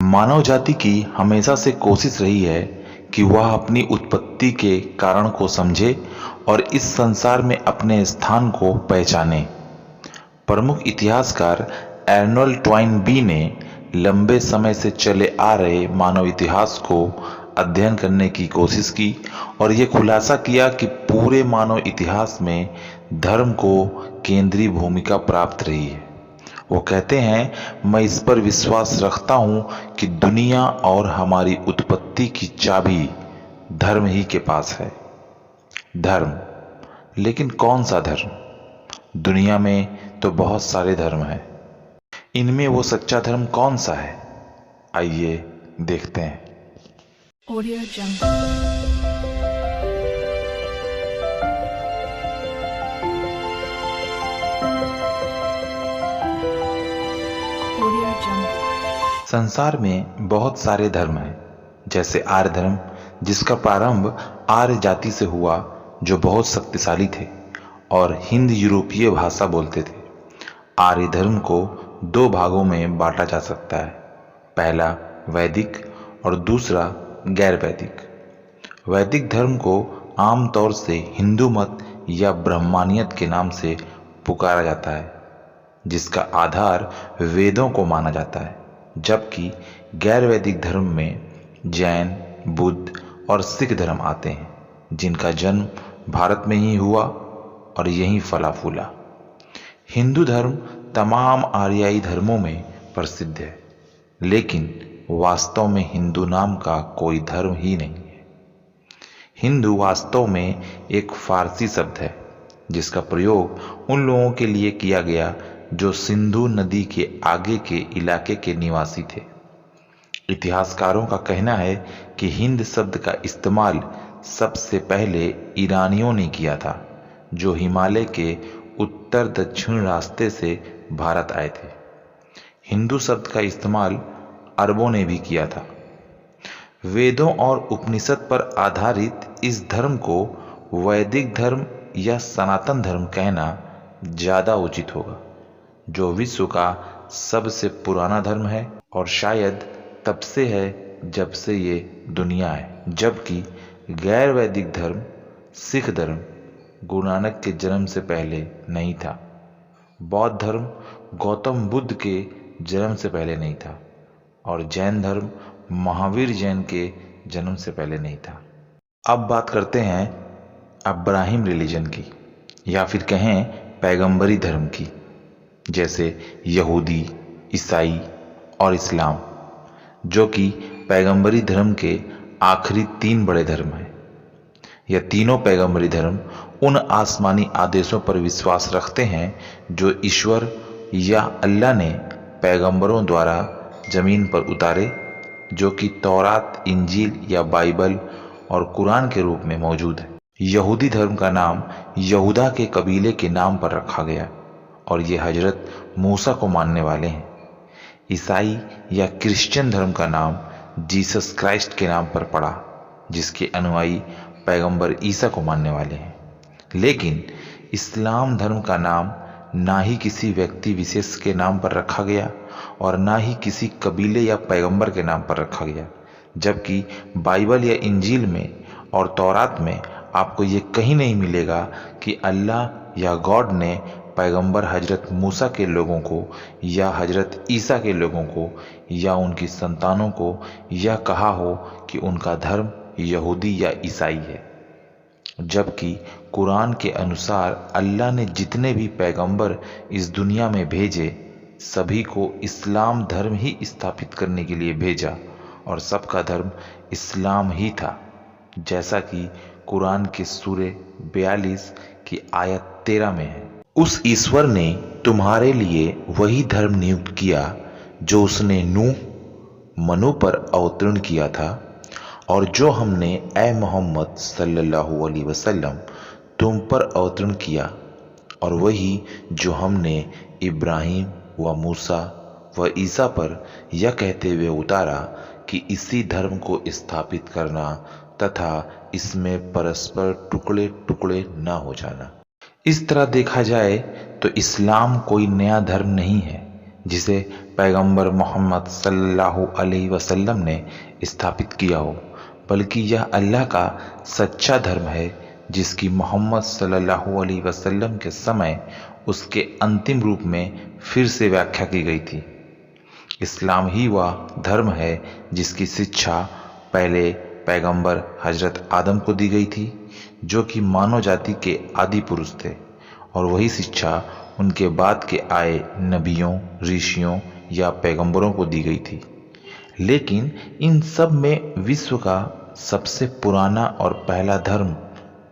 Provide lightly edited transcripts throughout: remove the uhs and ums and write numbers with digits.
मानव जाति की हमेशा से कोशिश रही है कि वह अपनी उत्पत्ति के कारण को समझे और इस संसार में अपने स्थान को पहचाने। प्रमुख इतिहासकार अर्नोल्ड टॉइनबी ने लंबे समय से चले आ रहे मानव इतिहास को अध्ययन करने की कोशिश की और ये खुलासा किया कि पूरे मानव इतिहास में धर्म को केंद्रीय भूमिका प्राप्त रही है। वो कहते हैं, मैं इस पर विश्वास रखता हूं कि दुनिया और हमारी उत्पत्ति की चाबी धर्म ही के पास है। धर्म, लेकिन कौन सा धर्म? दुनिया में तो बहुत सारे धर्म हैं। इनमें वो सच्चा धर्म कौन सा है? आइए देखते हैं। Audio Jungle। Audio Jungle। संसार में बहुत सारे धर्म हैं, जैसे आर्य धर्म, जिसका प्रारंभ आर्य जाति से हुआ जो बहुत शक्तिशाली थे और हिंद यूरोपीय भाषा बोलते थे। आर्य धर्म को दो भागों में बांटा जा सकता है, पहला वैदिक और दूसरा गैर वैदिक। वैदिक धर्म को आमतौर से हिंदू मत या ब्रह्मानियत के नाम से पुकारा जाता है, जिसका आधार वेदों को माना जाता है, जबकि गैर वैदिक धर्म में जैन, बुद्ध और सिख धर्म आते हैं, जिनका जन्म भारत में ही हुआ और यहीं फला फूला। हिंदू धर्म तमाम आर्याई धर्मों में प्रसिद्ध है, लेकिन वास्तव में हिंदू नाम का कोई धर्म ही नहीं है। हिंदू वास्तव में एक फारसी शब्द है, जिसका प्रयोग उन लोगों के लिए किया गया जो सिंधु नदी के आगे के इलाके के निवासी थे। इतिहासकारों का कहना है कि हिंद शब्द का इस्तेमाल सबसे पहले ईरानियों ने किया था, जो हिमालय के उत्तर दक्षिण रास्ते से भारत आए थे। हिंदू शब्द का इस्तेमाल अरबों ने भी किया था। वेदों और उपनिषद पर आधारित इस धर्म को वैदिक धर्म या सनातन धर्म कहना ज़्यादा उचित होगा, जो विश्व का सबसे पुराना धर्म है और शायद तब से है जब से ये दुनिया है। जबकि गैर वैदिक धर्म, सिख धर्म, गुरु नानक के जन्म से पहले नहीं था। बौद्ध धर्म गौतम बुद्ध के जन्म से पहले नहीं था और जैन धर्म महावीर जैन के जन्म से पहले नहीं था। अब बात करते हैं अब्राहिम रिलीजन की, या फिर कहें पैगंबरी धर्म की, जैसे यहूदी, ईसाई और इस्लाम, जो कि पैगंबरी धर्म के आखिरी तीन बड़े धर्म हैं। यह तीनों पैगंबरी धर्म उन आसमानी आदेशों पर विश्वास रखते हैं जो ईश्वर या अल्लाह ने पैगंबरों द्वारा जमीन पर उतारे, जो कि तौरात, इंजील या बाइबल और कुरान के रूप में मौजूद है। यहूदी धर्म का नाम यहूदा के कबीले के नाम पर रखा गया और ये हजरत मूसा को मानने वाले हैं। ईसाई या क्रिश्चियन धर्म का नाम जीसस क्राइस्ट के नाम पर पड़ा, जिसके अनुयायी पैगंबर ईसा को मानने वाले हैं। लेकिन इस्लाम धर्म का नाम ना ही किसी व्यक्ति विशेष के नाम पर रखा गया और ना ही किसी कबीले या पैगंबर के नाम पर रखा गया, जबकि बाइबल या इंजील में और तौरात में आपको ये कहीं नहीं मिलेगा कि अल्लाह या गॉड ने पैगंबर हजरत मूसा के लोगों को या हजरत ईसा के लोगों को या उनकी संतानों को यह कहा हो कि उनका धर्म यहूदी या ईसाई है। जबकि कुरान के अनुसार अल्लाह ने जितने भी पैगंबर इस दुनिया में भेजे, सभी को इस्लाम धर्म ही स्थापित करने के लिए भेजा और सबका धर्म इस्लाम ही था, जैसा कि कुरान के सूरे 42 की आयत 13 में है। उस ईश्वर ने तुम्हारे लिए वही धर्म नियुक्त किया जो उसने नूह, मनु पर अवतीर्ण किया था और जो हमने ए मोहम्मद सल्लल्लाहु अलैहि वसल्लम तुम पर अवतीर्ण किया, और वही जो हमने इब्राहिम व मूसा व ईसा पर यह कहते हुए उतारा कि इसी धर्म को स्थापित करना तथा इसमें परस्पर टुकड़े टुकड़े न हो जाना। इस तरह देखा जाए तो इस्लाम कोई नया धर्म नहीं है, जिसे पैगंबर मोहम्मद सल्लल्लाहु अलैहि वसल्लम ने स्थापित किया हो, बल्कि यह अल्लाह का सच्चा धर्म है जिसकी मोहम्मद सल्लल्लाहु अलैहि वसल्लम के समय उसके अंतिम रूप में फिर से व्याख्या की गई थी। इस्लाम ही वह धर्म है जिसकी शिक्षा पहले पैगंबर हजरत आदम को दी गई थी, जो कि मानव जाति के आदि पुरुष थे, और वही शिक्षा उनके बाद के आए नबियों, ऋषियों या पैगंबरों को दी गई थी। लेकिन इन सब में विश्व का सबसे पुराना और पहला धर्म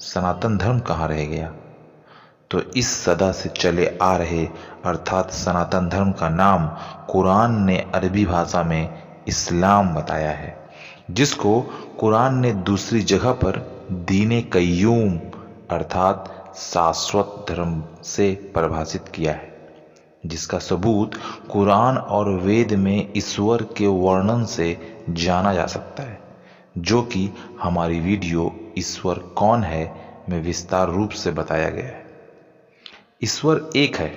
सनातन धर्म कहाँ रह गया? तो इस सदा से चले आ रहे अर्थात सनातन धर्म का नाम कुरान ने अरबी भाषा में इस्लाम बताया है, जिसको कुरान ने दूसरी जगह पर दीने कय्यूम अर्थात शाश्वत धर्म से परिभाषित किया है, जिसका सबूत कुरान और वेद में ईश्वर के वर्णन से जाना जा सकता है, जो कि हमारी वीडियो ईश्वर कौन है में विस्तार रूप से बताया गया है। ईश्वर एक है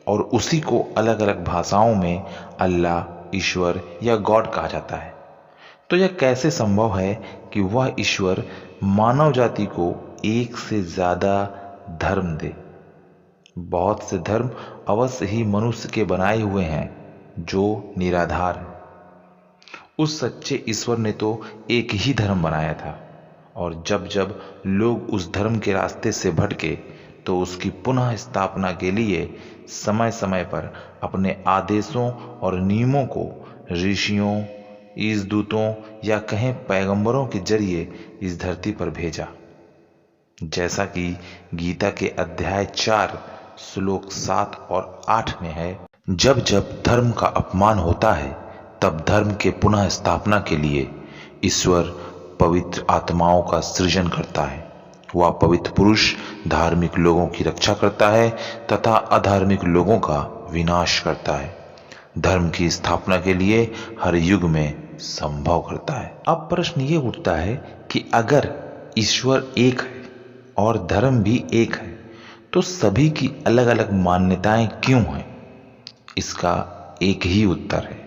और उसी को अलग अलग भाषाओं में अल्लाह, ईश्वर या गॉड कहा जाता है। तो यह कैसे संभव है कि वह ईश्वर मानव जाति को एक से ज्यादा धर्म दे? बहुत से धर्म अवश्य ही मनुष्य के बनाए हुए हैं जो निराधार है। उस सच्चे ईश्वर ने तो एक ही धर्म बनाया था, और जब जब लोग उस धर्म के रास्ते से भटके तो उसकी पुनः स्थापना के लिए समय समय पर अपने आदेशों और नियमों को ऋषियों, ईशदूतों या कहें पैगंबरों के जरिए इस धरती पर भेजा। जैसा कि गीता के अध्याय 4 श्लोक 7 और 8 में है, जब जब धर्म का अपमान होता है तब धर्म के पुनः स्थापना के लिए ईश्वर पवित्र आत्माओं का सृजन करता है। वह पवित्र पुरुष धार्मिक लोगों की रक्षा करता है तथा अधार्मिक लोगों का विनाश करता है। धर्म की स्थापना के लिए हर युग में संभव करता है। अब प्रश्न ये उठता है कि अगर ईश्वर एक है और धर्म भी एक है, तो सभी की अलग अलग मान्यताएं क्यों हैं? इसका एक ही उत्तर है,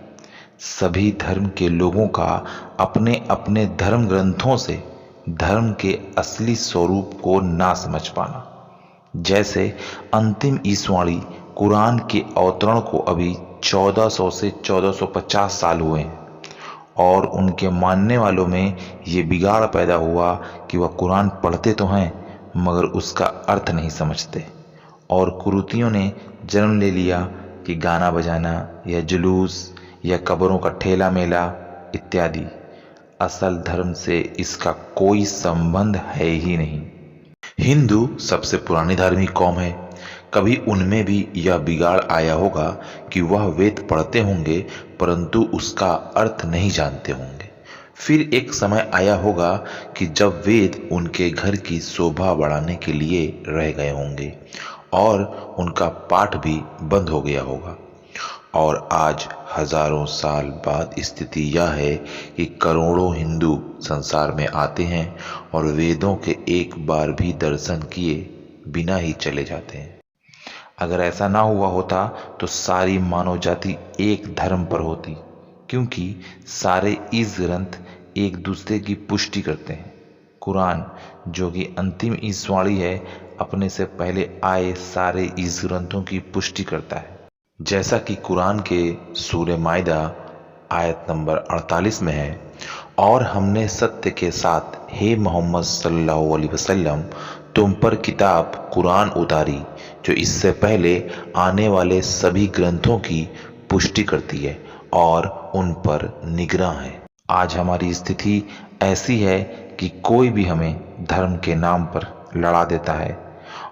सभी धर्म के लोगों का अपने अपने धर्म ग्रंथों से धर्म के असली स्वरूप को ना समझ पाना। जैसे अंतिम ईसवाणी कुरान के अवतरण को अभी 1400 से 1450 साल हुए हैं, और उनके मानने वालों में ये बिगाड़ पैदा हुआ कि वह कुरान पढ़ते तो हैं मगर उसका अर्थ नहीं समझते, और कुरीतियों ने जन्म ले लिया कि गाना बजाना या जुलूस या कब्रों का ठेला मेला इत्यादि असल धर्म से इसका कोई संबंध है ही नहीं। हिंदू सबसे पुरानी धार्मिक कौम है। कभी उनमें भी यह बिगाड़ आया होगा कि वह वेद पढ़ते होंगे परंतु उसका अर्थ नहीं जानते होंगे। फिर एक समय आया होगा कि जब वेद उनके घर की शोभा बढ़ाने के लिए रह गए होंगे और उनका पाठ भी बंद हो गया होगा। और आज हजारों साल बाद स्थिति यह है कि करोड़ों हिंदू संसार में आते हैं और वेदों के एक बार भी दर्शन किए बिना ही चले जाते हैं। अगर ऐसा ना हुआ होता तो सारी मानव जाति एक धर्म पर होती, क्योंकि सारे इस ग्रंथ एक दूसरे की पुष्टि करते हैं। कुरान जो कि अंतिम ईसवाणी है, अपने से पहले आए सारे इस ग्रंथों की पुष्टि करता है। जैसा कि कुरान के सूरे माइदा आयत नंबर 48 में है, और हमने सत्य के साथ हे मोहम्मद सल्लल्लाहु अलैहि वसल्लम तुम पर किताब कुरान उतारी जो इससे पहले आने वाले सभी ग्रंथों की पुष्टि करती है और उन पर निगरान है। आज हमारी स्थिति ऐसी है कि कोई भी हमें धर्म के नाम पर लड़ा देता है,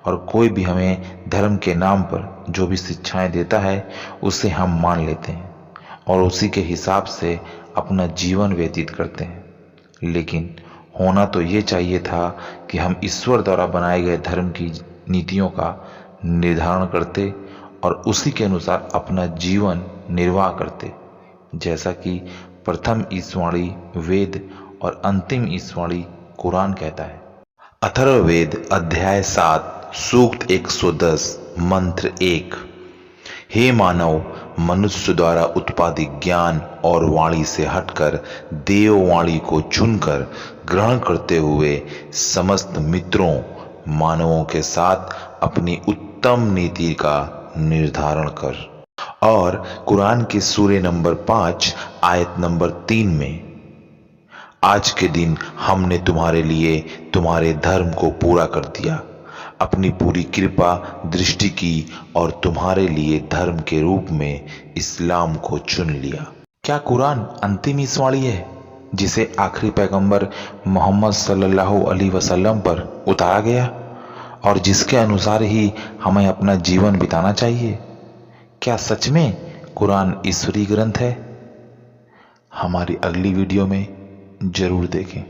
और कोई भी हमें धर्म के नाम पर जो भी शिक्षाएं देता है उसे हम मान लेते हैं और उसी के हिसाब से अपना जीवन व्यतीत करते हैं। लेकिन होना तो ये चाहिए था कि हम ईश्वर द्वारा बनाए गए धर्म की नीतियों का निर्धारण करते और उसी के अनुसार अपना जीवन निर्वाह करते, जैसा कि प्रथम ईसवाणी वेद और अंतिम ईसवाणी कुरान कहता है। अथर्ववेद अध्याय 7 सूक्त 110 मंत्र 1। हे मानव, मनुष्य द्वारा उत्पादित ज्ञान और वाणी से हटकर देव वाणी को चुनकर ग्रहण करते हुए समस्त मित्रों मानवों के साथ अपनी उत्तम नीति का निर्धारण कर। और कुरान के सूरे नंबर 5 आयत नंबर 3 में, आज के दिन हमने तुम्हारे लिए तुम्हारे धर्म को पूरा कर दिया, अपनी पूरी कृपा दृष्टि की और तुम्हारे लिए धर्म के रूप में इस्लाम को चुन लिया। क्या कुरान अंतिम ईसवाणी है जिसे आखिरी पैगंबर मोहम्मद सल्लल्लाहु अलैहि वसल्लम पर उतारा गया और जिसके अनुसार ही हमें अपना जीवन बिताना चाहिए? क्या सच में कुरान ईश्वरीय ग्रंथ है? हमारी अगली वीडियो में जरूर देखें।